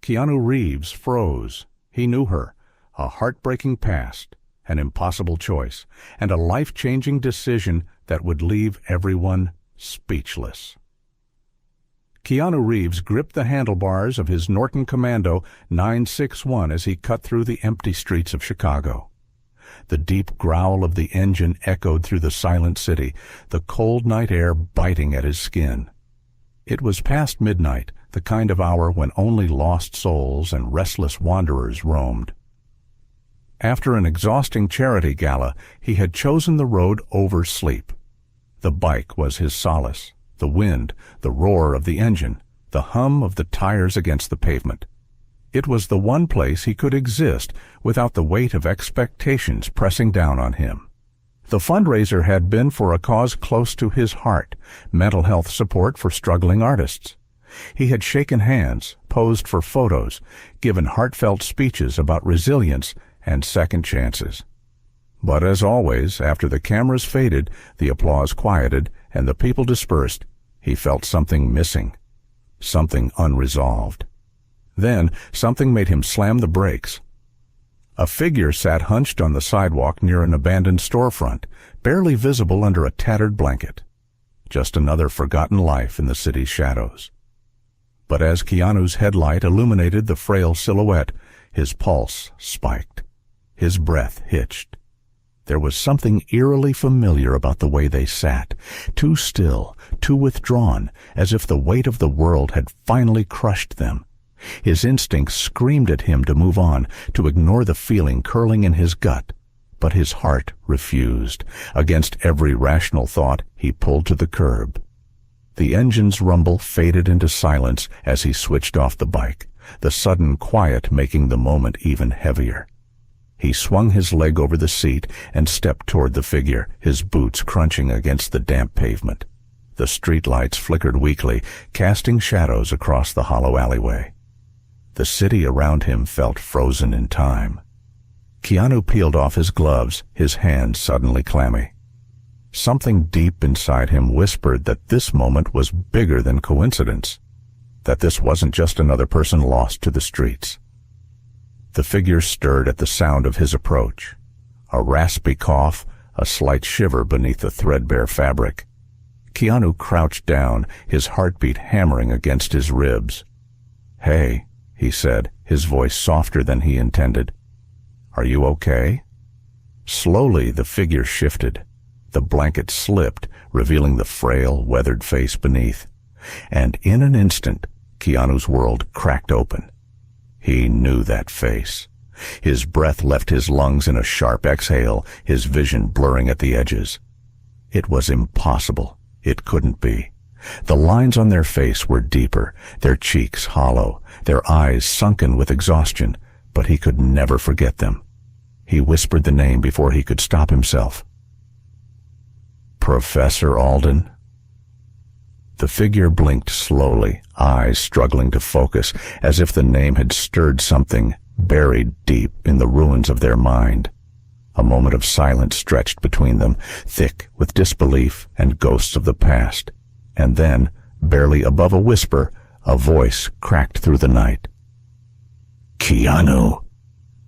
Keanu Reeves froze. He knew her. A heartbreaking past, an impossible choice, and a life-changing decision that would leave everyone speechless. Keanu Reeves gripped the handlebars of his Norton Commando 961 as he cut through the empty streets of Chicago. The deep growl of the engine echoed through the silent city, the cold night air biting at his skin. It was past midnight, the kind of hour when only lost souls and restless wanderers roamed. After an exhausting charity gala, he had chosen the road over sleep. The bike was his solace, the wind, the roar of the engine, the hum of the tires against the pavement. It was the one place he could exist without the weight of expectations pressing down on him. The fundraiser had been for a cause close to his heart, mental health support for struggling artists. He had shaken hands, posed for photos, given heartfelt speeches about resilience and second chances. But as always, after the cameras faded, the applause quieted, and the people dispersed, he felt something missing, something unresolved. Then something made him slam the brakes. A figure sat hunched on the sidewalk near an abandoned storefront, barely visible under a tattered blanket. Just another forgotten life in the city's shadows. But as Keanu's headlight illuminated the frail silhouette, his pulse spiked. His breath hitched. There was something eerily familiar about the way they sat, too still, too withdrawn, as if the weight of the world had finally crushed them. His instincts screamed at him to move on, to ignore the feeling curling in his gut, but his heart refused. Against every rational thought, he pulled to the curb. The engine's rumble faded into silence as he switched off the bike, the sudden quiet making the moment even heavier. He swung his leg over the seat and stepped toward the figure, his boots crunching against the damp pavement. The streetlights flickered weakly, casting shadows across the hollow alleyway. The city around him felt frozen in time. Keanu peeled off his gloves, his hands suddenly clammy. Something deep inside him whispered that this moment was bigger than coincidence, that this wasn't just another person lost to the streets. The figure stirred at the sound of his approach. A raspy cough, a slight shiver beneath the threadbare fabric. Keanu crouched down, his heartbeat hammering against his ribs. "Hey," he said, his voice softer than he intended. "Are you okay?" Slowly the figure shifted. The blanket slipped, revealing the frail, weathered face beneath. And in an instant, Keanu's world cracked open. He knew that face. His breath left his lungs in a sharp exhale, his vision blurring at the edges. It was impossible. It couldn't be. The lines on their face were deeper, their cheeks hollow, their eyes sunken with exhaustion, but he could never forget them. He whispered the name before he could stop himself. "Professor Alden?" The figure blinked slowly, eyes struggling to focus, as if the name had stirred something buried deep in the ruins of their mind. A moment of silence stretched between them, thick with disbelief and ghosts of the past. And then, barely above a whisper, a voice cracked through the night. "Keanu!"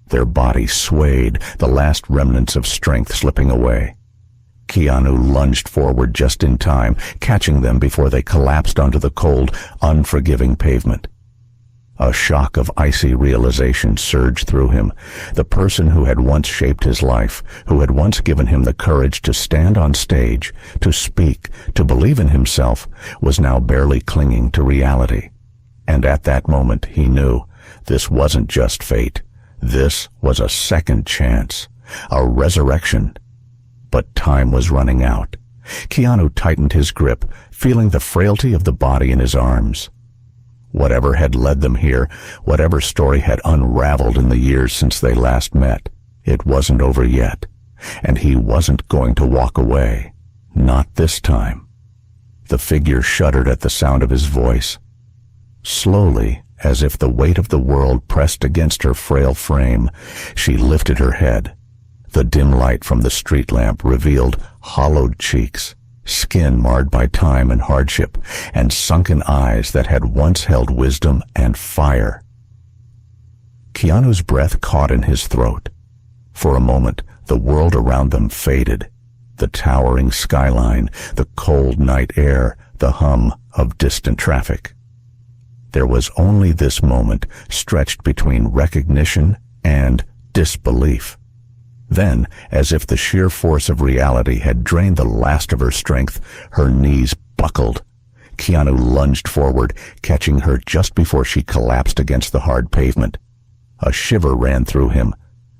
Their bodies swayed, the last remnants of strength slipping away. Keanu lunged forward just in time, catching them before they collapsed onto the cold, unforgiving pavement. A shock of icy realization surged through him. The person who had once shaped his life, who had once given him the courage to stand on stage, to speak, to believe in himself, was now barely clinging to reality. And at that moment he knew this wasn't just fate. This was a second chance, a resurrection. But time was running out. Keanu tightened his grip, feeling the frailty of the body in his arms. Whatever had led them here, whatever story had unraveled in the years since they last met, it wasn't over yet. And he wasn't going to walk away. Not this time. The figure shuddered at the sound of his voice. Slowly, as if the weight of the world pressed against her frail frame, she lifted her head. The dim light from the street lamp revealed hollowed cheeks, skin marred by time and hardship, and sunken eyes that had once held wisdom and fire. Keanu's breath caught in his throat. For a moment, the world around them faded. The towering skyline, the cold night air, the hum of distant traffic. There was only this moment, stretched between recognition and disbelief. Then, as if the sheer force of reality had drained the last of her strength, her knees buckled. Keanu lunged forward, catching her just before she collapsed against the hard pavement. A shiver ran through him.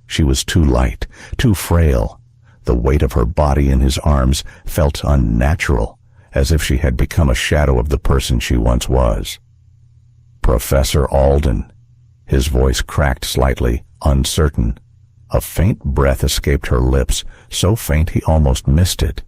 She was too light, too frail. The weight of her body in his arms felt unnatural, as if she had become a shadow of the person she once was. Professor Alden. His voice cracked slightly, uncertain. A faint breath escaped her lips, so faint he almost missed it.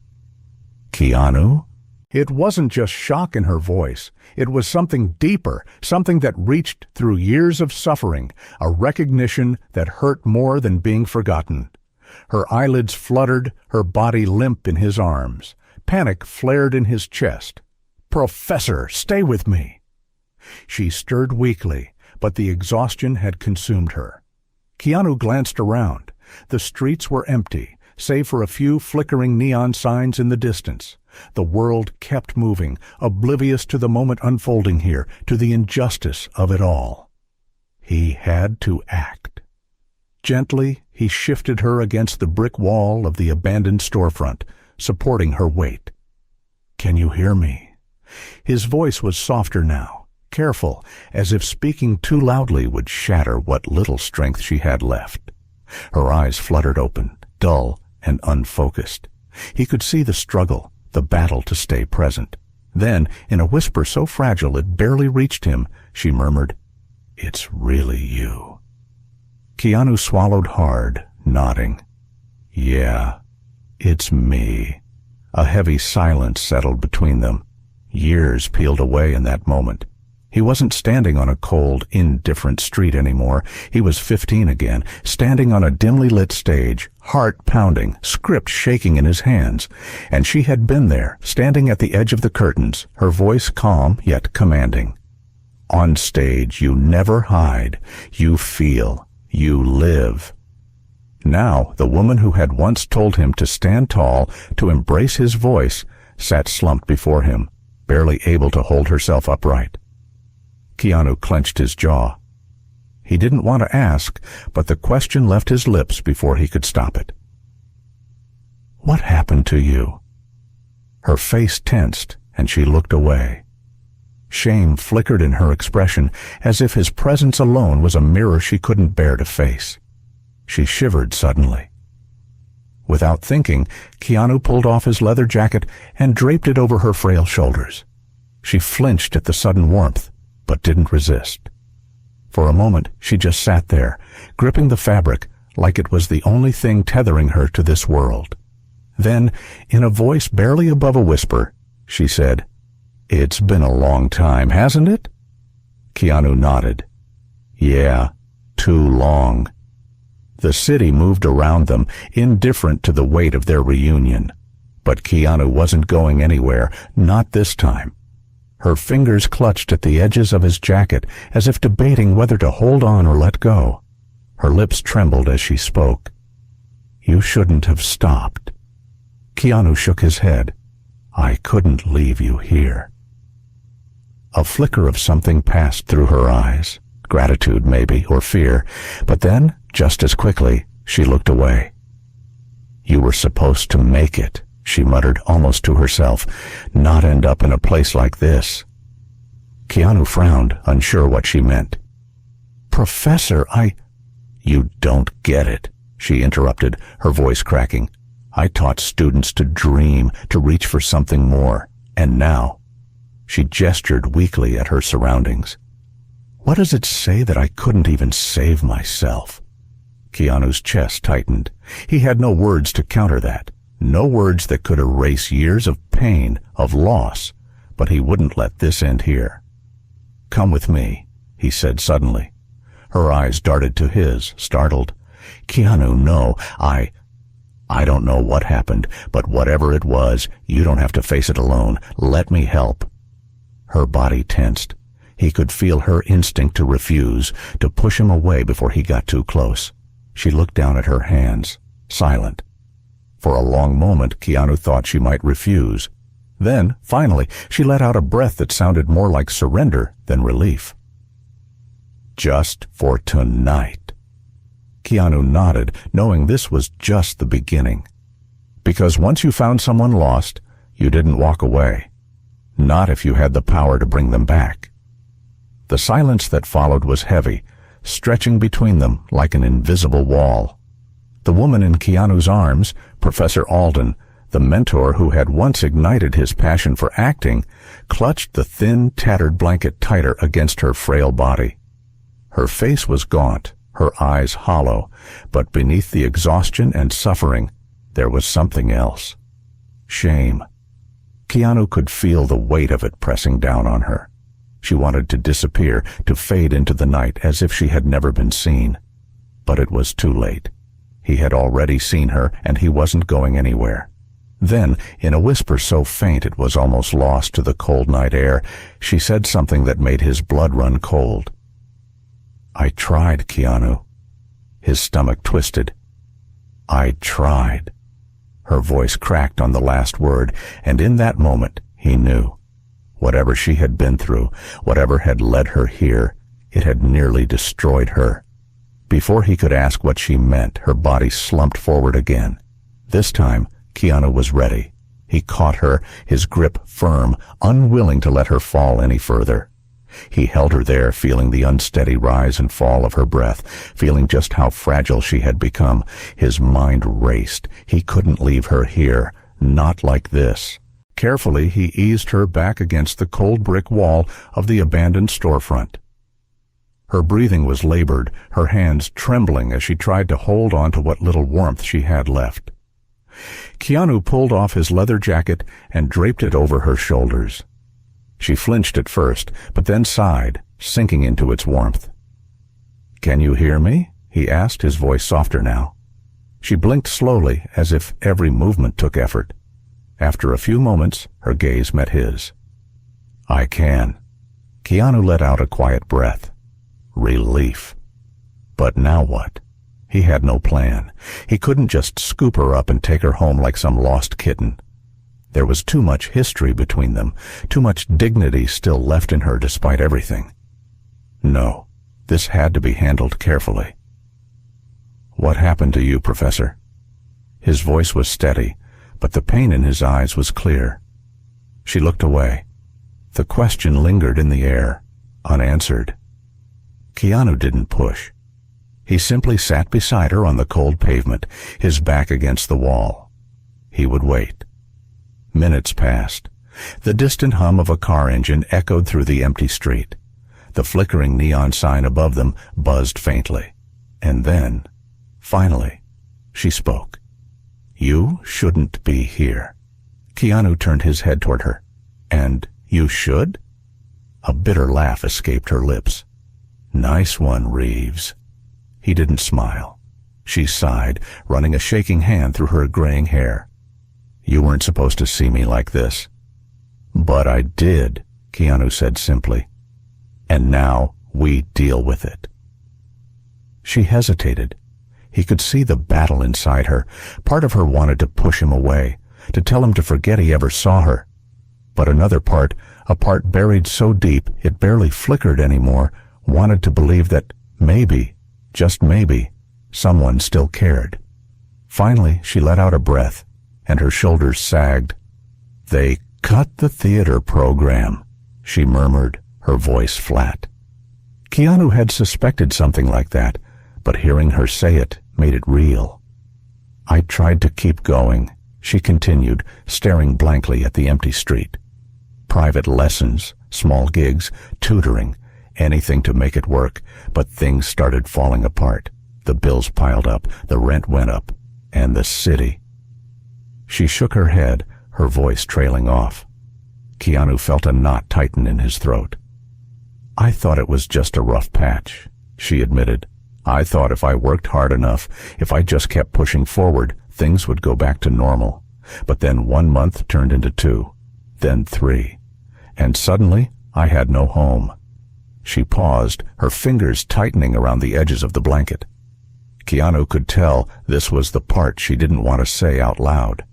Keanu? It wasn't just shock in her voice. It was something deeper, something that reached through years of suffering, a recognition that hurt more than being forgotten. Her eyelids fluttered, her body limp in his arms. Panic flared in his chest. "Professor, stay with me!" She stirred weakly, but the exhaustion had consumed her. Keanu glanced around. The streets were empty, save for a few flickering neon signs in the distance. The world kept moving, oblivious to the moment unfolding here, to the injustice of it all. He had to act. Gently, he shifted her against the brick wall of the abandoned storefront, supporting her weight. "Can you hear me?" His voice was softer now, careful, as if speaking too loudly would shatter what little strength she had left. Her eyes fluttered open, dull and unfocused. He could see the struggle, the battle to stay present. Then, in a whisper so fragile it barely reached him, she murmured, "It's really you." Keanu swallowed hard, nodding. "Yeah, it's me." A heavy silence settled between them. Years peeled away in that moment. He wasn't standing on a cold, indifferent street anymore. He was 15 again, standing on a dimly lit stage, heart pounding, script shaking in his hands. And she had been there, standing at the edge of the curtains, her voice calm yet commanding. "On stage, you never hide. You feel. You live." Now, the woman who had once told him to stand tall, to embrace his voice, sat slumped before him, barely able to hold herself upright. Keanu clenched his jaw. He didn't want to ask, but the question left his lips before he could stop it. "What happened to you?" Her face tensed, and she looked away. Shame flickered in her expression, as if his presence alone was a mirror she couldn't bear to face. She shivered suddenly. Without thinking, Keanu pulled off his leather jacket and draped it over her frail shoulders. She flinched at the sudden warmth, but didn't resist. For a moment, she just sat there, gripping the fabric like it was the only thing tethering her to this world. Then, in a voice barely above a whisper, she said, "It's been a long time, hasn't it?" Keanu nodded. "Yeah, too long." The city moved around them, indifferent to the weight of their reunion. But Keanu wasn't going anywhere, not this time. Her fingers clutched at the edges of his jacket, as if debating whether to hold on or let go. Her lips trembled as she spoke. "You shouldn't have stopped." Keanu shook his head. "I couldn't leave you here." A flicker of something passed through her eyes, gratitude maybe, or fear, but then, just as quickly, she looked away. "You were supposed to make it," she muttered almost to herself, "not end up in a place like this." Keanu frowned, unsure what she meant. "Professor, You don't get it," she interrupted, her voice cracking. "I taught students to dream, to reach for something more, and now..." She gestured weakly at her surroundings. "What does it say that I couldn't even save myself?" Keanu's chest tightened. He had no words to counter that. No words that could erase years of pain, of loss, but he wouldn't let this end here. "Come with me," he said suddenly. Her eyes darted to his, startled. "Keanu, no, I don't know what happened, but whatever it was, you don't have to face it alone. Let me help." Her body tensed. He could feel her instinct to refuse, to push him away before he got too close. She looked down at her hands, silent. For a long moment, Keanu thought she might refuse. Then, finally, she let out a breath that sounded more like surrender than relief. Just for tonight. Keanu nodded, knowing this was just the beginning. Because once you found someone lost, you didn't walk away. Not if you had the power to bring them back. The silence that followed was heavy, stretching between them like an invisible wall. The woman in Keanu's arms, Professor Alden, the mentor who had once ignited his passion for acting, clutched the thin, tattered blanket tighter against her frail body. Her face was gaunt, her eyes hollow, but beneath the exhaustion and suffering, there was something else. Shame. Keanu could feel the weight of it pressing down on her. She wanted to disappear, to fade into the night as if she had never been seen. But it was too late. He had already seen her, and he wasn't going anywhere. Then, in a whisper so faint it was almost lost to the cold night air, she said something that made his blood run cold. "I tried, Keanu." His stomach twisted. "I tried." Her voice cracked on the last word, and in that moment, he knew. Whatever she had been through, whatever had led her here, it had nearly destroyed her. Before he could ask what she meant, her body slumped forward again. This time, Keanu was ready. He caught her, his grip firm, unwilling to let her fall any further. He held her there, feeling the unsteady rise and fall of her breath, feeling just how fragile she had become. His mind raced. He couldn't leave her here, not like this. Carefully, he eased her back against the cold brick wall of the abandoned storefront. Her breathing was labored, her hands trembling as she tried to hold on to what little warmth she had left. Keanu pulled off his leather jacket and draped it over her shoulders. She flinched at first, but then sighed, sinking into its warmth. "Can you hear me?" he asked, his voice softer now. She blinked slowly, as if every movement took effort. After a few moments, her gaze met his. "I can." Keanu let out a quiet breath. Relief. But now what? He had no plan. He couldn't just scoop her up and take her home like some lost kitten. There was too much history between them, too much dignity still left in her despite everything. No, this had to be handled carefully. "What happened to you, Professor?" His voice was steady, but the pain in his eyes was clear. She looked away. The question lingered in the air, unanswered. Keanu didn't push. He simply sat beside her on the cold pavement, his back against the wall. He would wait. Minutes passed. The distant hum of a car engine echoed through the empty street. The flickering neon sign above them buzzed faintly. And then, finally, she spoke. "You shouldn't be here." Keanu turned his head toward her. "And you should?" A bitter laugh escaped her lips. "Nice one, Reeves." He didn't smile. She sighed, running a shaking hand through her graying hair. "You weren't supposed to see me like this." "But I did," Keanu said simply. "And now we deal with it." She hesitated. He could see the battle inside her. Part of her wanted to push him away, to tell him to forget he ever saw her. But another part, a part buried so deep it barely flickered anymore, wanted to believe that maybe, just maybe, someone still cared. Finally, she let out a breath, and her shoulders sagged. "They cut the theater program," she murmured, her voice flat. Keanu had suspected something like that, but hearing her say it made it real. "I tried to keep going," she continued, staring blankly at the empty street. "Private lessons, small gigs, tutoring, anything to make it work, but things started falling apart. The bills piled up, the rent went up, and the city." She shook her head, her voice trailing off. Keanu felt a knot tighten in his throat. "I thought it was just a rough patch," she admitted. "I thought if I worked hard enough, if I just kept pushing forward, things would go back to normal. But then 1 month turned into 2, then 3, and suddenly I had no home. She paused, her fingers tightening around the edges of the blanket. Keanu could tell this was the part she didn't want to say out loud.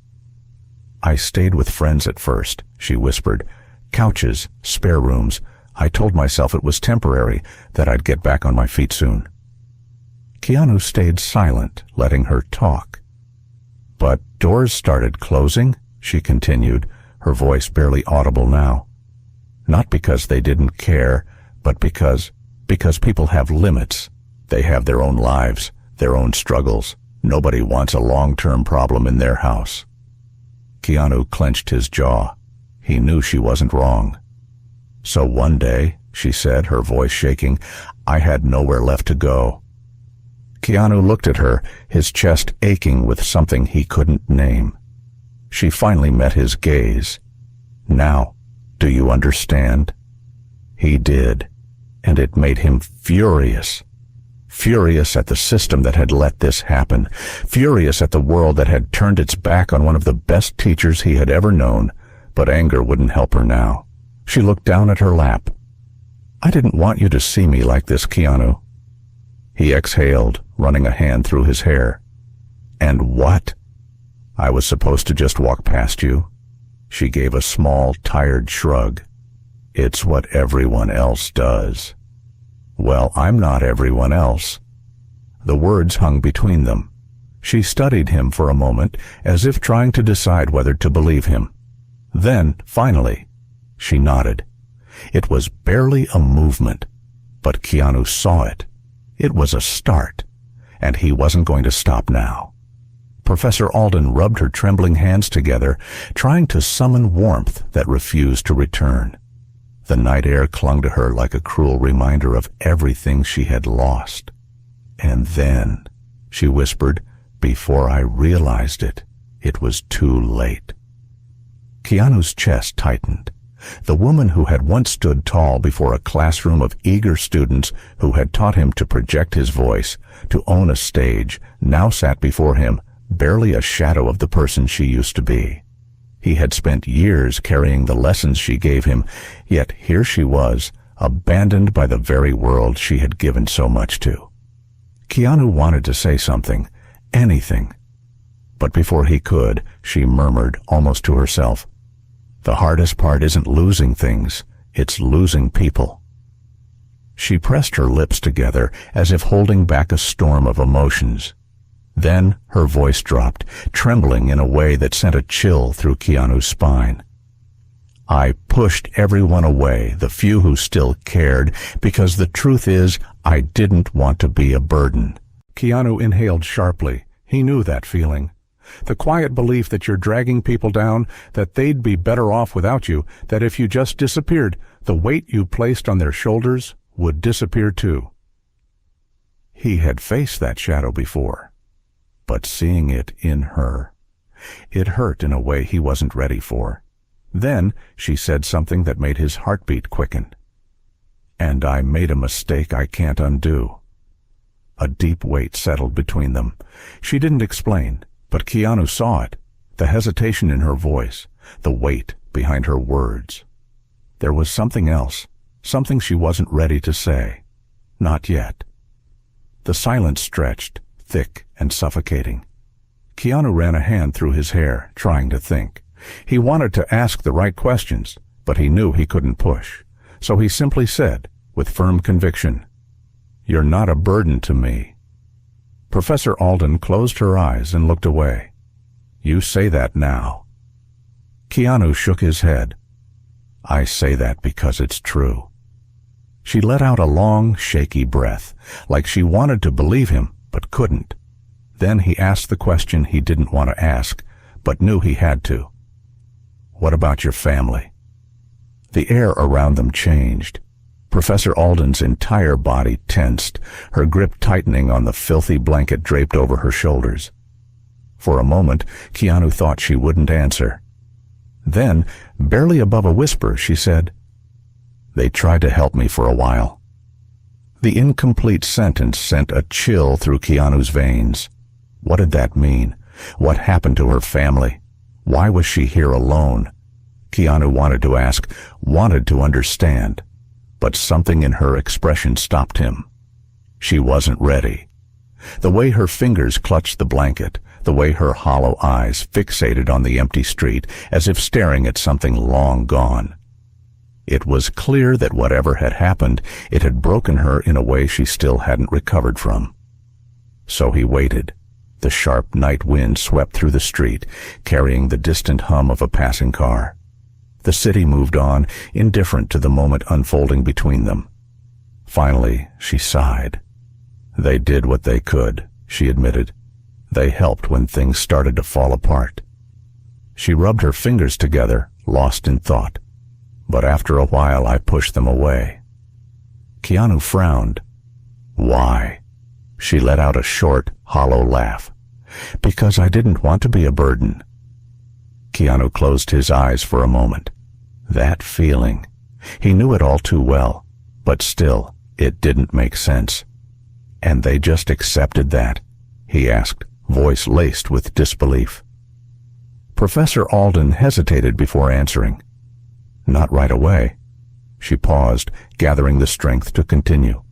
"I stayed with friends at first," she whispered. "Couches, spare rooms. I told myself it was temporary, that I'd get back on my feet soon." Keanu stayed silent, letting her talk. "But doors started closing," she continued, her voice barely audible now. "Not because they didn't care, but because people have limits. They have their own lives, their own struggles. Nobody wants a long-term problem in their house." Keanu clenched his jaw. He knew she wasn't wrong. "So one day," she said, her voice shaking, "I had nowhere left to go." Keanu looked at her, his chest aching with something he couldn't name. She finally met his gaze. "Now, do you understand?" He did, and it made him furious. Furious at the system that had let this happen. Furious at the world that had turned its back on one of the best teachers he had ever known. But anger wouldn't help her now. She looked down at her lap. "I didn't want you to see me like this, Keanu." He exhaled, running a hand through his hair. "And what? I was supposed to just walk past you?" She gave a small, tired shrug. "It's what everyone else does." "Well, I'm not everyone else." The words hung between them. She studied him for a moment, as if trying to decide whether to believe him. Then, finally, she nodded. It was barely a movement, but Keanu saw it. It was a start, and he wasn't going to stop now. Professor Alden rubbed her trembling hands together, trying to summon warmth that refused to return. The night air clung to her like a cruel reminder of everything she had lost. "And then," she whispered, "before I realized it, it was too late." Keanu's chest tightened. The woman who had once stood tall before a classroom of eager students who had taught him to project his voice, to own a stage, now sat before him, barely a shadow of the person she used to be. He had spent years carrying the lessons she gave him, yet here she was, abandoned by the very world she had given so much to. Keanu wanted to say something, anything. But before he could, she murmured, almost to herself, "The hardest part isn't losing things, it's losing people." She pressed her lips together as if holding back a storm of emotions. Then her voice dropped, trembling in a way that sent a chill through Keanu's spine. "I pushed everyone away, the few who still cared, because the truth is, I didn't want to be a burden." Keanu inhaled sharply. He knew that feeling. The quiet belief that you're dragging people down, that they'd be better off without you, that if you just disappeared, the weight you placed on their shoulders would disappear too. He had faced that shadow before, but seeing it in her, it hurt in a way he wasn't ready for. Then she said something that made his heartbeat quicken. "And I made a mistake I can't undo." A deep weight settled between them. She didn't explain, but Keanu saw it, the hesitation in her voice, the weight behind her words. There was something else, something she wasn't ready to say. Not yet. The silence stretched, thick and suffocating. Keanu ran a hand through his hair, trying to think. He wanted to ask the right questions, but he knew he couldn't push. So he simply said, with firm conviction, "You're not a burden to me." Professor Alden closed her eyes and looked away. "You say that now." Keanu shook his head. "I say that because it's true." She let out a long, shaky breath, like she wanted to believe him, but couldn't. Then he asked the question he didn't want to ask, but knew he had to. "What about your family?" The air around them changed. Professor Alden's entire body tensed, her grip tightening on the filthy blanket draped over her shoulders. For a moment, Keanu thought she wouldn't answer. Then, barely above a whisper, she said, "They tried to help me for a while." The incomplete sentence sent a chill through Keanu's veins. What did that mean? What happened to her family? Why was she here alone? Keanu wanted to ask, wanted to understand. but something in her expression stopped him. She wasn't ready. The way her fingers clutched the blanket, the way her hollow eyes fixated on the empty street as if staring at something long gone. It was clear that whatever had happened, it had broken her in a way she still hadn't recovered from. So he waited. The sharp night wind swept through the street, carrying the distant hum of a passing car. The city moved on, indifferent to the moment unfolding between them. Finally, she sighed. They did what they could, she admitted. They helped when things started to fall apart. She rubbed her fingers together, lost in thought. But after a while I pushed them away. Keanu frowned. Why? She let out a short, hollow laugh. Because I didn't want to be a burden. Keanu closed his eyes for a moment. That feeling. He knew it all too well, but still, it didn't make sense. And they just accepted that? He asked, voice laced with disbelief. Professor Alden hesitated before answering. Not right away. She paused, gathering the strength to continue.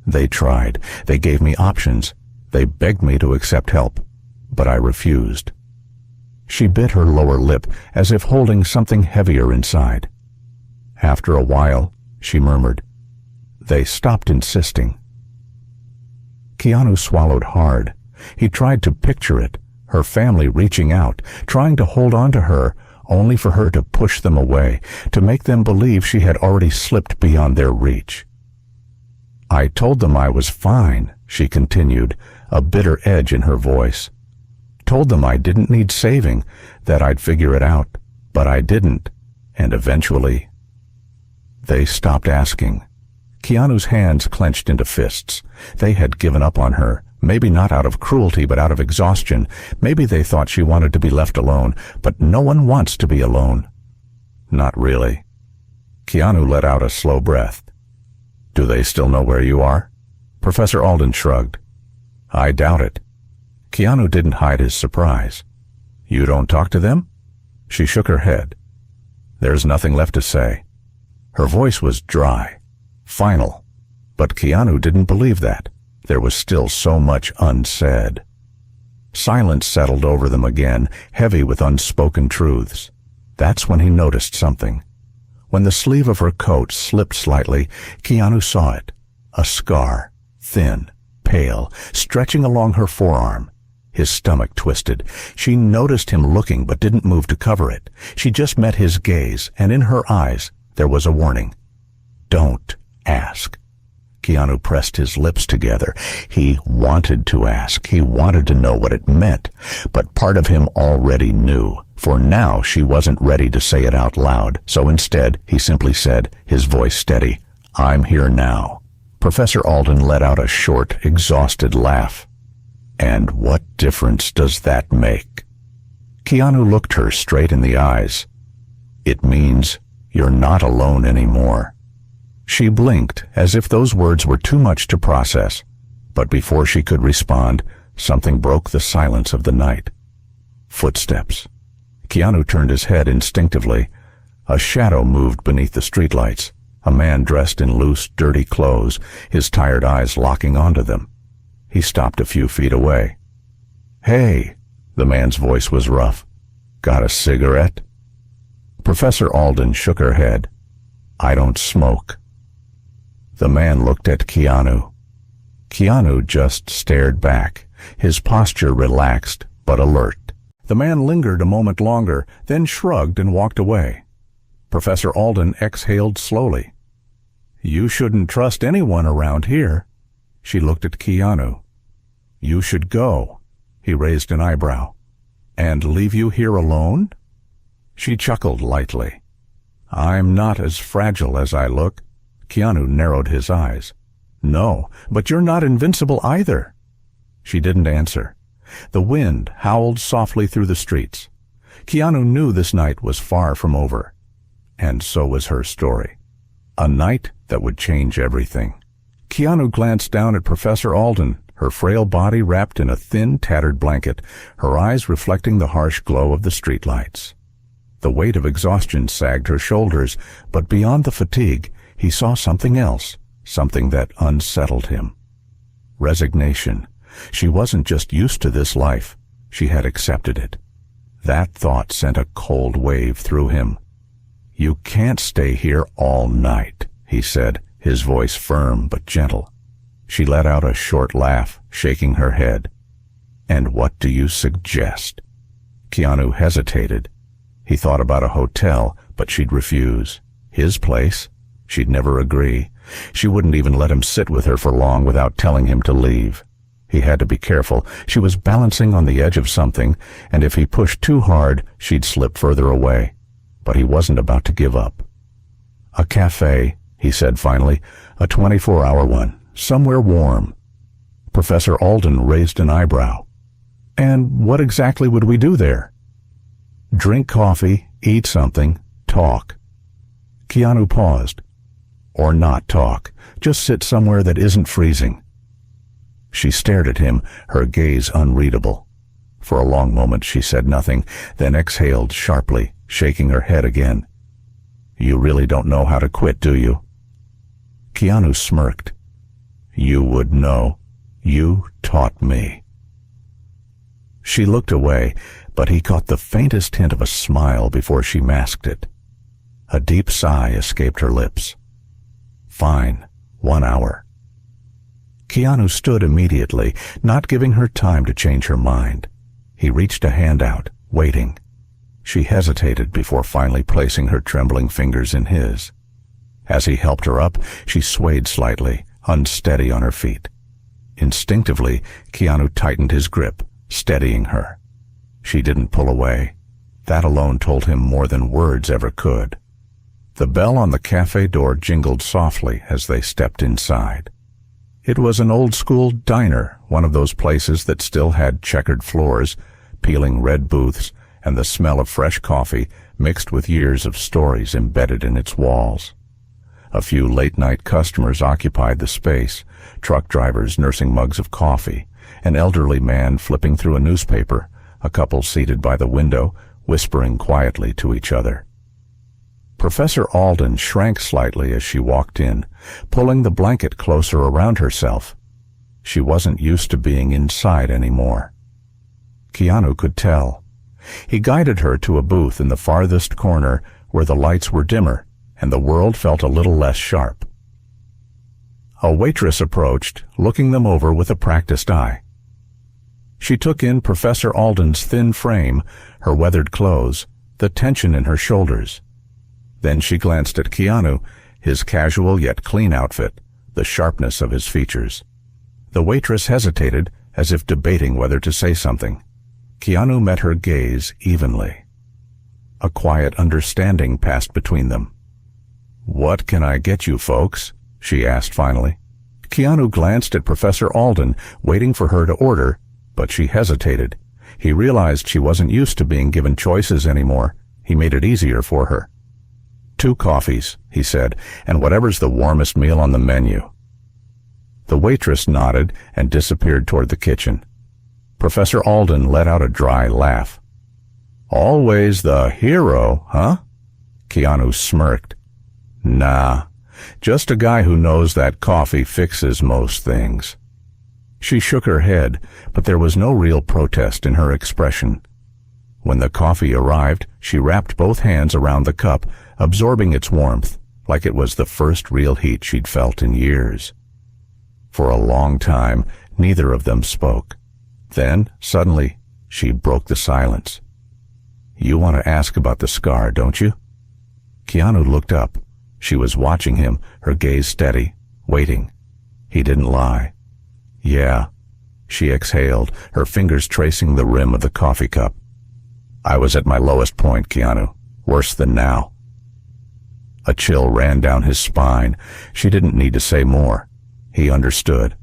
They tried. They gave me options. They begged me to accept help, but I refused. She bit her lower lip as if holding something heavier inside. After a while, she murmured, "They stopped insisting." Keanu swallowed hard. He tried to picture it, her family reaching out, trying to hold on to her, only for her to push them away, to make them believe she had already slipped beyond their reach. I told them I was fine, she continued, a bitter edge in her voice. Told them I didn't need saving, that I'd figure it out, but I didn't, and eventually... They stopped asking. Keanu's hands clenched into fists. They had given up on her, maybe not out of cruelty but out of exhaustion. Maybe they thought she wanted to be left alone, but no one wants to be alone. Not really. Keanu let out a slow breath. Do they still know where you are? Professor Alden shrugged. I doubt it. Keanu didn't hide his surprise. You don't talk to them? She shook her head. There's nothing left to say. Her voice was dry, final, but Keanu didn't believe that. There was still so much unsaid. Silence settled over them again, heavy with unspoken truths. That's when he noticed something. When the sleeve of her coat slipped slightly, Keanu saw it. A scar, thin, pale, stretching along her forearm. His stomach twisted. She noticed him looking but didn't move to cover it. She just met his gaze, and in her eyes there was a warning. Don't ask. Keanu pressed his lips together. He wanted to ask. He wanted to know what it meant. But part of him already knew. For now, she wasn't ready to say it out loud. So instead, he simply said, his voice steady, I'm here now. Professor Alden let out a short, exhausted laugh. And what difference does that make? Keanu looked her straight in the eyes. It means you're not alone anymore. She blinked, as if those words were too much to process. But before she could respond, something broke the silence of the night. Footsteps. Keanu turned his head instinctively. A shadow moved beneath the streetlights. A man dressed in loose, dirty clothes, his tired eyes locking onto them. He stopped a few feet away. Hey, the man's voice was rough. Got a cigarette? Professor Alden shook her head. I don't smoke. The man looked at Keanu. Keanu just stared back, his posture relaxed but alert. The man lingered a moment longer, then shrugged and walked away. Professor Alden exhaled slowly. You shouldn't trust anyone around here. She looked at Keanu. You should go. He raised an eyebrow. And leave you here alone? She chuckled lightly. I'm not as fragile as I look. Keanu narrowed his eyes. No, but you're not invincible either. She didn't answer. The wind howled softly through the streets. Keanu knew this night was far from over. And so was her story. A night that would change everything. Keanu glanced down at Professor Alden, her frail body wrapped in a thin, tattered blanket, her eyes reflecting the harsh glow of the streetlights. The weight of exhaustion sagged her shoulders, but beyond the fatigue, he saw something else, something that unsettled him. Resignation. She wasn't just used to this life, she had accepted it. That thought sent a cold wave through him. "You can't stay here all night," he said, his voice firm but gentle. She let out a short laugh, shaking her head. "And what do you suggest?" Keanu hesitated. He thought about a hotel, but she'd refuse. His place? She'd never agree. She wouldn't even let him sit with her for long without telling him to leave. He had to be careful. She was balancing on the edge of something, and if he pushed too hard, she'd slip further away. But he wasn't about to give up. "A cafe," he said finally, "a 24-hour one, somewhere warm." Professor Alden raised an eyebrow. "And what exactly would we do there?" "Drink coffee, eat something, talk." Keanu paused. "Or not talk. Just sit somewhere that isn't freezing." She stared at him, her gaze unreadable. For a long moment she said nothing, then exhaled sharply, shaking her head again. "You really don't know how to quit, do you?" Keanu smirked. "You would know. You taught me." She looked away, but he caught the faintest hint of a smile before she masked it. A deep sigh escaped her lips. "Fine, 1 hour." Keanu stood immediately, not giving her time to change her mind. He reached a hand out, waiting. She hesitated before finally placing her trembling fingers in his. As he helped her up, she swayed slightly, unsteady on her feet. Instinctively, Keanu tightened his grip, steadying her. She didn't pull away. That alone told him more than words ever could. The bell on the cafe door jingled softly as they stepped inside. It was an old-school diner, one of those places that still had checkered floors, peeling red booths, and the smell of fresh coffee mixed with years of stories embedded in its walls. A few late-night customers occupied the space, truck drivers nursing mugs of coffee, an elderly man flipping through a newspaper, a couple seated by the window, whispering quietly to each other. Professor Alden shrank slightly as she walked in, pulling the blanket closer around herself. She wasn't used to being inside anymore. Keanu could tell. He guided her to a booth in the farthest corner where the lights were dimmer and the world felt a little less sharp. A waitress approached, looking them over with a practiced eye. She took in Professor Alden's thin frame, her weathered clothes, the tension in her shoulders. Then she glanced at Keanu, his casual yet clean outfit, the sharpness of his features. The waitress hesitated, as if debating whether to say something. Keanu met her gaze evenly. A quiet understanding passed between them. "What can I get you folks?" she asked finally. Keanu glanced at Professor Alden, waiting for her to order, but she hesitated. He realized she wasn't used to being given choices anymore. He made it easier for her. "2 coffees," he said, "and whatever's the warmest meal on the menu." The waitress nodded and disappeared toward the kitchen. Professor Alden let out a dry laugh. "Always the hero, huh?" Keanu smirked. "Nah, just a guy who knows that coffee fixes most things." She shook her head, but there was no real protest in her expression. When the coffee arrived, she wrapped both hands around the cup, absorbing its warmth, like it was the first real heat she'd felt in years. For a long time, neither of them spoke. Then, suddenly, she broke the silence. "You want to ask about the scar, don't you?" Keanu looked up. She was watching him, her gaze steady, waiting. He didn't lie. "Yeah." She exhaled, her fingers tracing the rim of the coffee cup. "I was at my lowest point, Keanu. Worse than now." A chill ran down his spine. She didn't need to say more. He understood.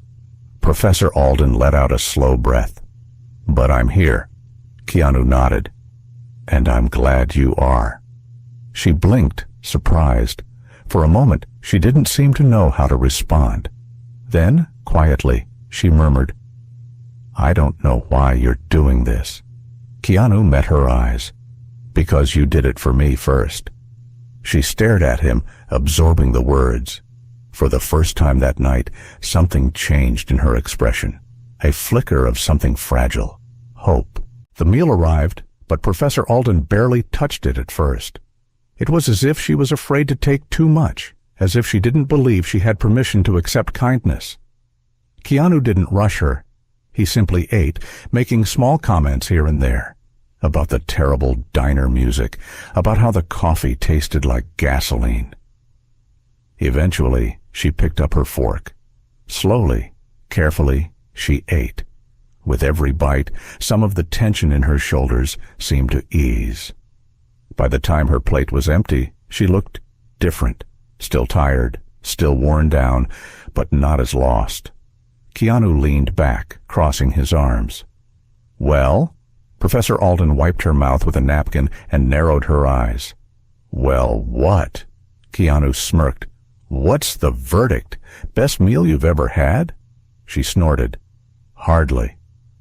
Professor Alden let out a slow breath. "But I'm here." Keanu nodded. "And I'm glad you are." She blinked, surprised. For a moment, she didn't seem to know how to respond. Then, quietly, she murmured, "I don't know why you're doing this." Keanu met her eyes. "Because you did it for me first." She stared at him, absorbing the words. For the first time that night, something changed in her expression. A flicker of something fragile. Hope. The meal arrived, but Professor Alden barely touched it at first. It was as if she was afraid to take too much, as if she didn't believe she had permission to accept kindness. Keanu didn't rush her. He simply ate, making small comments here and there. About the terrible diner music, about how the coffee tasted like gasoline. Eventually, she picked up her fork. Slowly, carefully, she ate. With every bite, some of the tension in her shoulders seemed to ease. By the time her plate was empty, she looked different, still tired, still worn down, but not as lost. Keanu leaned back, crossing his arms. "Well?" Professor Alden wiped her mouth with a napkin and narrowed her eyes. "Well, what?" Keanu smirked. "What's the verdict? Best meal you've ever had?" She snorted. "Hardly."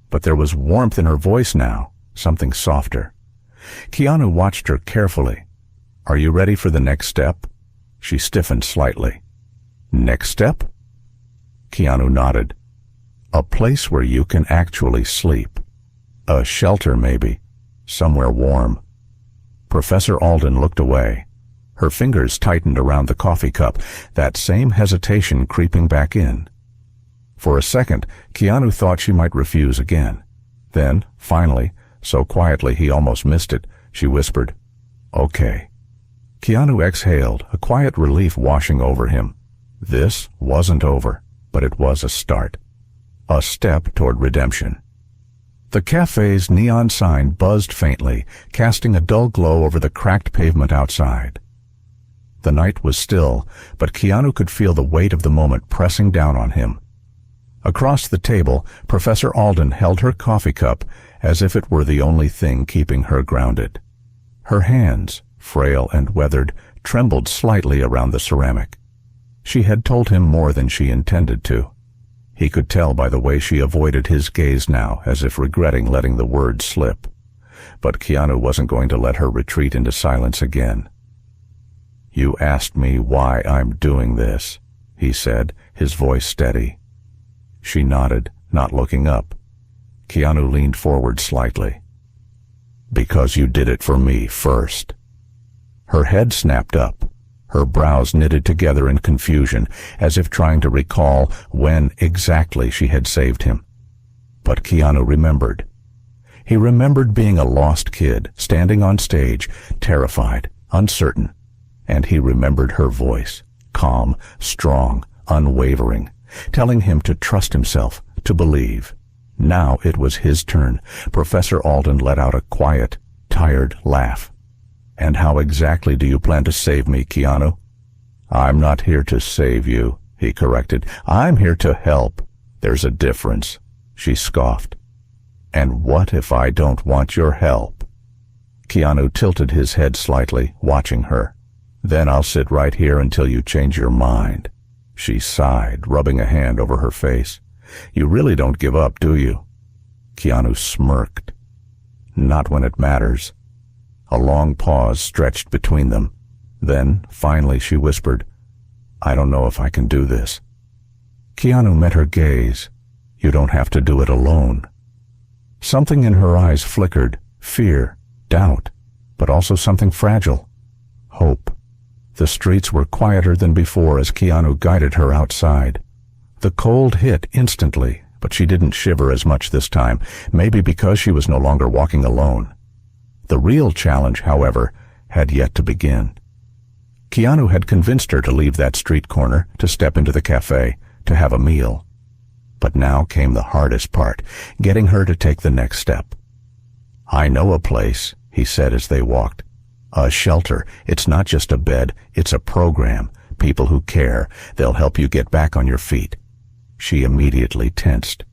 But there was warmth in her voice now, something softer. Keanu watched her carefully. "Are you ready for the next step?" She stiffened slightly. "Next step?" Keanu nodded. "A place where you can actually sleep. A shelter, maybe. Somewhere warm." Professor Alden looked away. Her fingers tightened around the coffee cup, that same hesitation creeping back in. For a second, Keanu thought she might refuse again. Then, finally, so quietly he almost missed it, she whispered, "Okay." Keanu exhaled, a quiet relief washing over him. This wasn't over, but it was a start. A step toward redemption. The cafe's neon sign buzzed faintly, casting a dull glow over the cracked pavement outside. The night was still, but Keanu could feel the weight of the moment pressing down on him. Across the table, Professor Alden held her coffee cup as if it were the only thing keeping her grounded. Her hands, frail and weathered, trembled slightly around the ceramic. She had told him more than she intended to. He could tell by the way she avoided his gaze now, as if regretting letting the words slip. But Keanu wasn't going to let her retreat into silence again. "You asked me why I'm doing this," he said, his voice steady. She nodded, not looking up. Keanu leaned forward slightly. "Because you did it for me first." Her head snapped up. Her brows knitted together in confusion, as if trying to recall when exactly she had saved him. But Keanu remembered. He remembered being a lost kid, standing on stage, terrified, uncertain. And he remembered her voice, calm, strong, unwavering, telling him to trust himself, to believe. Now it was his turn. Professor Alden let out a quiet, tired laugh. "And how exactly do you plan to save me, Keanu?" "I'm not here to save you," he corrected. "I'm here to help. There's a difference," she scoffed. "And what if I don't want your help?" Keanu tilted his head slightly, watching her. "Then I'll sit right here until you change your mind." She sighed, rubbing a hand over her face. "You really don't give up, do you?" Keanu smirked. "Not when it matters." A long pause stretched between them. Then, finally, she whispered, "I don't know if I can do this." Keanu met her gaze. "You don't have to do it alone." Something in her eyes flickered, fear, doubt, but also something fragile, hope. The streets were quieter than before as Keanu guided her outside. The cold hit instantly, but she didn't shiver as much this time, maybe because she was no longer walking alone. The real challenge, however, had yet to begin. Keanu had convinced her to leave that street corner, to step into the cafe, to have a meal. But now came the hardest part, getting her to take the next step. "I know a place," he said as they walked. "A shelter. It's not just a bed, it's a program. People who care. They'll help you get back on your feet." She immediately tensed.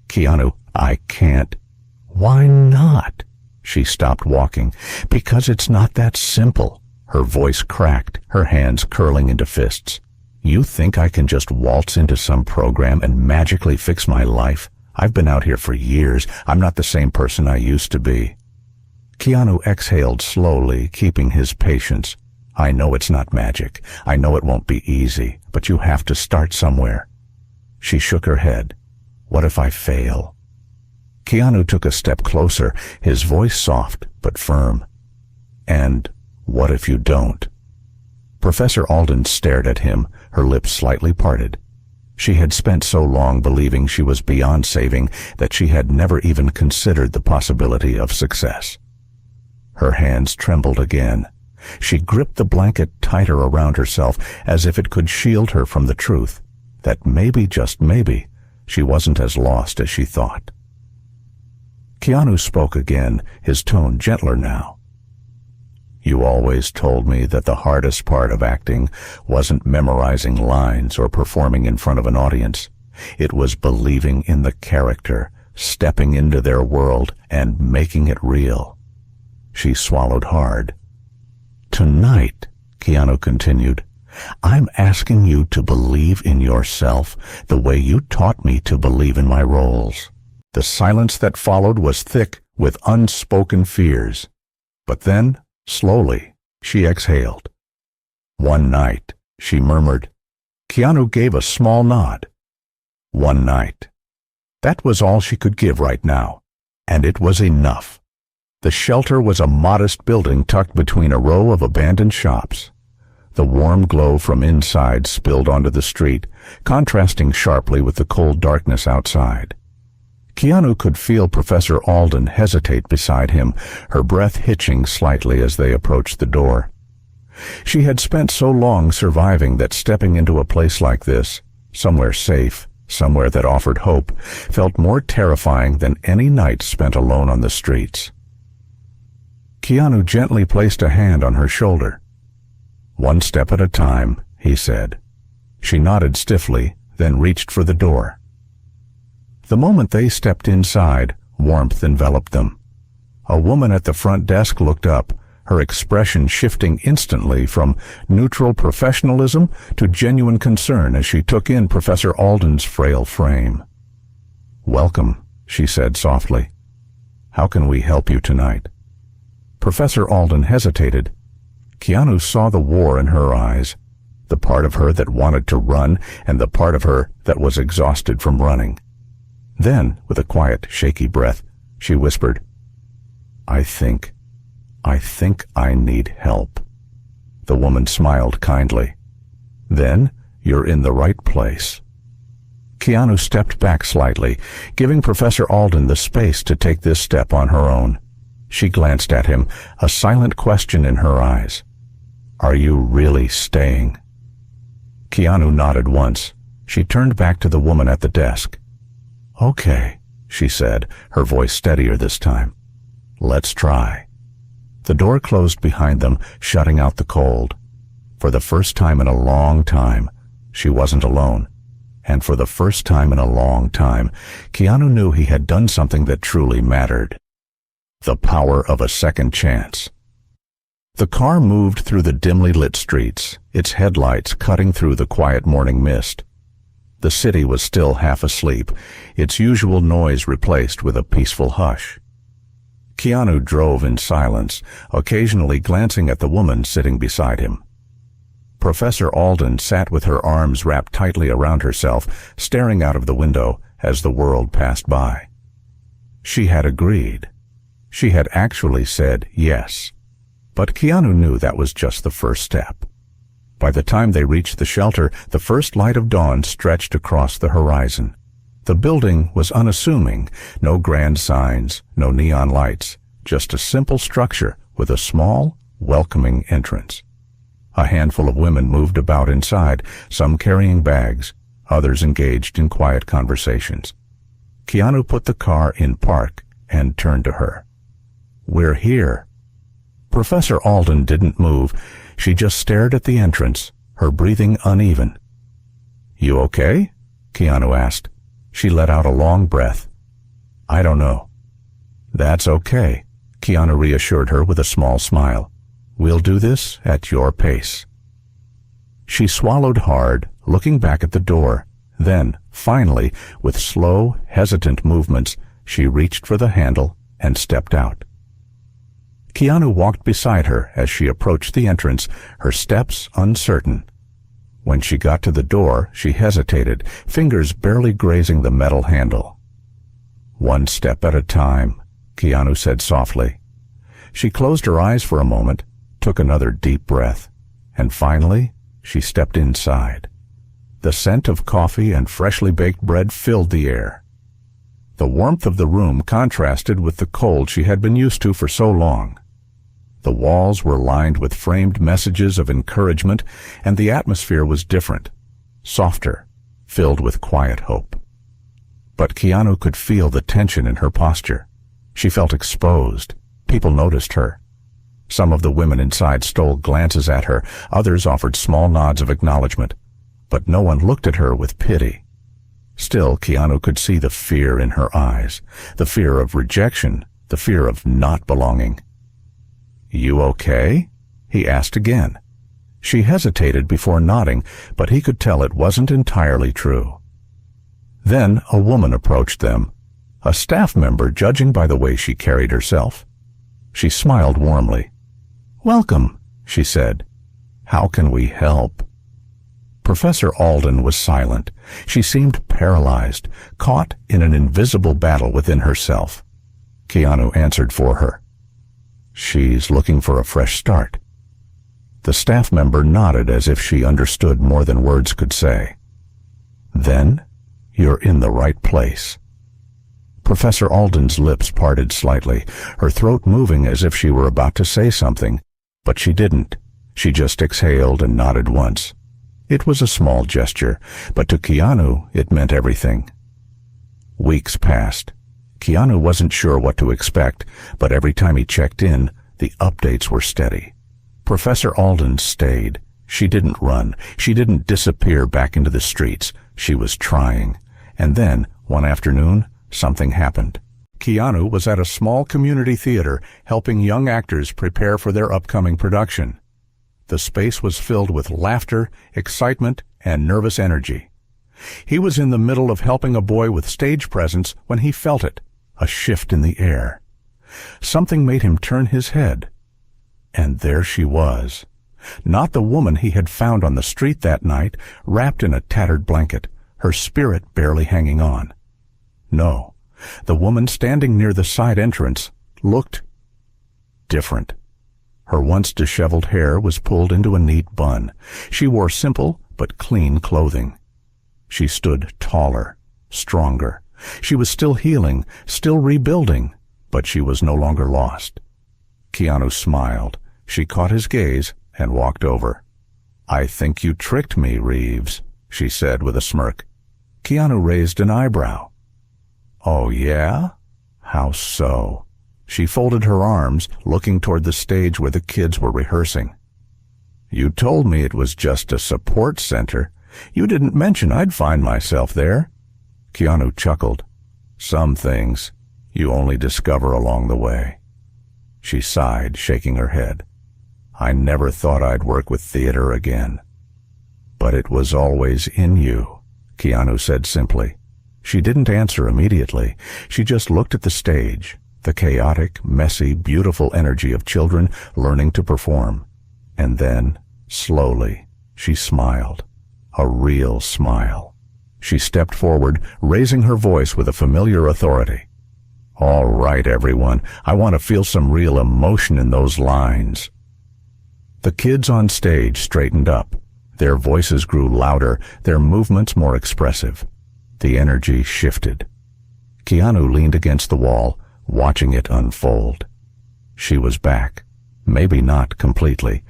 "Keanu, I can't." "Why not?" She stopped walking. "Because it's not that simple." Her voice cracked, her hands curling into fists. "You think I can just waltz into some program and magically fix my life? I've been out here for years. I'm not the same person I used to be." Keanu exhaled slowly, keeping his patience. I know it's not magic. I know it won't be easy, but you have to start somewhere." She shook her head. "What if I fail?" Keanu took a step closer, his voice soft but firm. "And what if you don't?" Professor Alden stared at him, her lips slightly parted. She had spent so long believing she was beyond saving that she had never even considered the possibility of success. Her hands trembled again. She gripped the blanket tighter around herself as if it could shield her from the truth, that maybe, just maybe, she wasn't as lost as she thought. Keanu spoke again, his tone gentler now. "You always told me that the hardest part of acting wasn't memorizing lines or performing in front of an audience. It was believing in the character, stepping into their world, and making it real." She swallowed hard. "Tonight," Keanu continued, "I'm asking you to believe in yourself the way you taught me to believe in my roles." The silence that followed was thick with unspoken fears. But then, slowly, she exhaled. "One night," she murmured. Keanu gave a small nod. One night. That was all she could give right now, and it was enough. The shelter was a modest building tucked between a row of abandoned shops. The warm glow from inside spilled onto the street, contrasting sharply with the cold darkness outside. Keanu could feel Professor Alden hesitate beside him, her breath hitching slightly as they approached the door. She had spent so long surviving that stepping into a place like this, somewhere safe, somewhere that offered hope, felt more terrifying than any night spent alone on the streets. Keanu gently placed a hand on her shoulder. "One step at a time," he said. She nodded stiffly, then reached for the door. The moment they stepped inside, warmth enveloped them. A woman at the front desk looked up, her expression shifting instantly from neutral professionalism to genuine concern as she took in Professor Alden's frail frame. "Welcome," she said softly. "How can we help you tonight?" Professor Alden hesitated. Keanu saw the war in her eyes, the part of her that wanted to run and the part of her that was exhausted from running. Then, with a quiet, shaky breath, she whispered, I think I need help." The woman smiled kindly. "Then you're in the right place." Keanu stepped back slightly, giving Professor Alden the space to take this step on her own. She glanced at him, a silent question in her eyes. "Are you really staying?" Keanu nodded once. She turned back to the woman at the desk. "Okay," she said, her voice steadier this time. "Let's try." The door closed behind them, shutting out the cold. For the first time in a long time, she wasn't alone. And for the first time in a long time, Keanu knew he had done something that truly mattered. The power of a second chance. The car moved through the dimly lit streets, its headlights cutting through the quiet morning mist. The city was still half asleep, its usual noise replaced with a peaceful hush. Keanu drove in silence, occasionally glancing at the woman sitting beside him. Professor Alden sat with her arms wrapped tightly around herself, staring out of the window as the world passed by. She had agreed. She had actually said yes. But Keanu knew that was just the first step. By the time they reached the shelter, the first light of dawn stretched across the horizon. The building was unassuming, no grand signs, no neon lights, just a simple structure with a small, welcoming entrance. A handful of women moved about inside, some carrying bags, others engaged in quiet conversations. Keanu put the car in park and turned to her. "We're here." Professor Alden didn't move. She just stared at the entrance, her breathing uneven. "You okay?" Keanu asked. She let out a long breath. "I don't know." "That's okay," Keanu reassured her with a small smile. "We'll do this at your pace." She swallowed hard, looking back at the door. Then, finally, with slow, hesitant movements, she reached for the handle and stepped out. Keanu walked beside her as she approached the entrance, her steps uncertain. When she got to the door, she hesitated, fingers barely grazing the metal handle. "One step at a time," Keanu said softly. She closed her eyes for a moment, took another deep breath, and finally, she stepped inside. The scent of coffee and freshly baked bread filled the air. The warmth of the room contrasted with the cold she had been used to for so long. The walls were lined with framed messages of encouragement, and the atmosphere was different, softer, filled with quiet hope. But Keanu could feel the tension in her posture. She felt exposed. People noticed her. Some of the women inside stole glances at her, others offered small nods of acknowledgement, but no one looked at her with pity. Still, Keanu could see the fear in her eyes, the fear of rejection, the fear of not belonging. "You okay?" he asked again. She hesitated before nodding, but he could tell it wasn't entirely true. Then a woman approached them, a staff member, judging by the way she carried herself. She smiled warmly. "Welcome," she said. "How can we help?" Professor Alden was silent. She seemed paralyzed, caught in an invisible battle within herself. Keanu answered for her. "She's looking for a fresh start." The staff member nodded as if she understood more than words could say. "Then you're in the right place." Professor Alden's lips parted slightly, her throat moving as if she were about to say something, but she didn't. She just exhaled and nodded once. It was a small gesture, but to Keanu it meant everything. Weeks passed. Keanu wasn't sure what to expect, but every time he checked in, the updates were steady. Professor Alden stayed. She didn't run. She didn't disappear back into the streets. She was trying. And then, one afternoon, something happened. Keanu was at a small community theater helping young actors prepare for their upcoming production. The space was filled with laughter, excitement, and nervous energy. He was in the middle of helping a boy with stage presence when he felt it, a shift in the air. Something made him turn his head. And there she was. Not the woman he had found on the street that night, wrapped in a tattered blanket, her spirit barely hanging on. No, the woman standing near the side entrance looked different. Her once disheveled hair was pulled into a neat bun. She wore simple but clean clothing. She stood taller, stronger. She was still healing, still rebuilding, but she was no longer lost. Keanu smiled. She caught his gaze and walked over. "I think you tricked me, Reeves," she said with a smirk. Keanu raised an eyebrow. "Oh, yeah? How so?" She folded her arms, looking toward the stage where the kids were rehearsing. "You told me it was just a support center. You didn't mention I'd find myself there." Keanu chuckled. "Some things you only discover along the way." She sighed, shaking her head. "I never thought I'd work with theater again." "But it was always in you," Keanu said simply. She didn't answer immediately. She just looked at the stage, the chaotic, messy, beautiful energy of children learning to perform. And then, slowly, she smiled. A real smile. She stepped forward, raising her voice with a familiar authority. "All right, everyone. I want to feel some real emotion in those lines." The kids on stage straightened up. Their voices grew louder, their movements more expressive. The energy shifted. Keanu leaned against the wall, watching it unfold. She was back. Maybe not completely.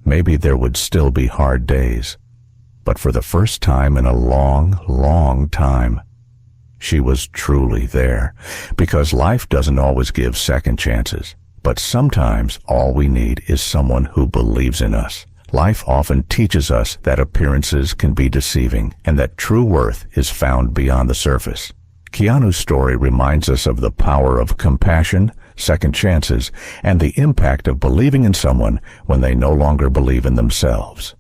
Maybe there would still be hard days. But for the first time in a long, long time, she was truly there. Because life doesn't always give second chances. But sometimes all we need is someone who believes in us. Life often teaches us that appearances can be deceiving and that true worth is found beyond the surface. Keanu's story reminds us of the power of compassion, second chances, and the impact of believing in someone when they no longer believe in themselves.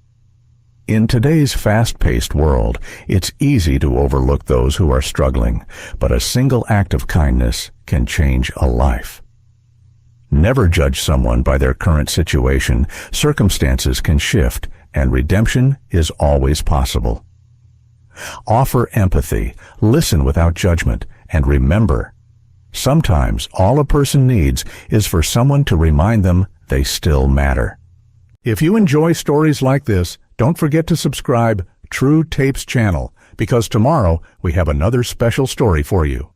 In today's fast-paced world, it's easy to overlook those who are struggling, but a single act of kindness can change a life. Never judge someone by their current situation. Circumstances can shift, and redemption is always possible. Offer empathy, listen without judgment, and remember, sometimes all a person needs is for someone to remind them they still matter. If you enjoy stories like this, don't forget to subscribe True Tapes channel, because tomorrow we have another special story for you.